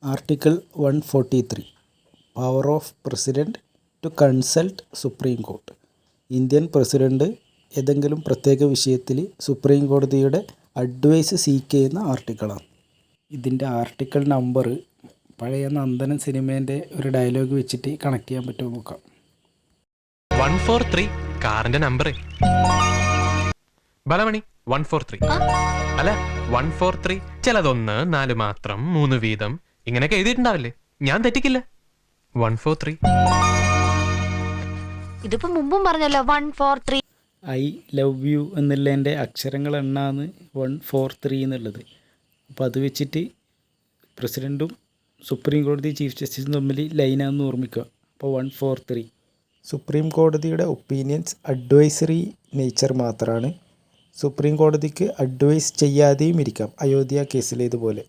Article 143 power of president to consult supreme court. Indian president ഏതെങ്കിലും പ്രത്യേക വിഷയത്തിൽ supreme കോടതിയുടെ അഡ്വൈസ് സീക്ക് ചെയ്യുന്ന ആർട്ടിക്കിളാണ്. ഇതിൻ്റെ ആർട്ടിക്കിൾ നമ്പർ പഴയ നന്ദനം സിനിമേൻ്റെ ഒരു ഡയലോഗ് വെച്ചിട്ട് കണക്ട് ചെയ്യാൻ പറ്റുമോ നോക്കാം. 143 കാറിന്റെ നമ്പർ ബലമണി 143 അല്ല 143 ചിലതൊന്ന് 4 മാത്രം 3 വീതം ഇങ്ങനെയൊക്കെ എഴുതിയിട്ടുണ്ടാവില്ലേ? ഞാൻ തെറ്റിക്കില്ല. 143 ഇതിപ്പോ മുമ്പും പറഞ്ഞല്ലോ 143. ഐ ലവ് യു എന്നുള്ളതിൻ്റെ അക്ഷരങ്ങൾ എണ്ണാന്ന് 143 എന്നുള്ളത്. അപ്പോൾ അത് വെച്ചിട്ട് പ്രസിഡൻറ്റും സുപ്രീം കോടതി ചീഫ് ജസ്റ്റിസും തമ്മിൽ ലൈനാന്ന് ഓർമ്മിക്കുക. അപ്പോൾ 143. സുപ്രീം കോടതിയുടെ ഒപ്പീനിയൻസ് അഡ്വൈസറി നേച്ചർ മാത്രമാണ്. സുപ്രീം കോടതിക്ക് അഡ്വൈസ് ചെയ്യാതെയും ഇരിക്കാം, അയോധ്യ കേസിലേതുപോലെ.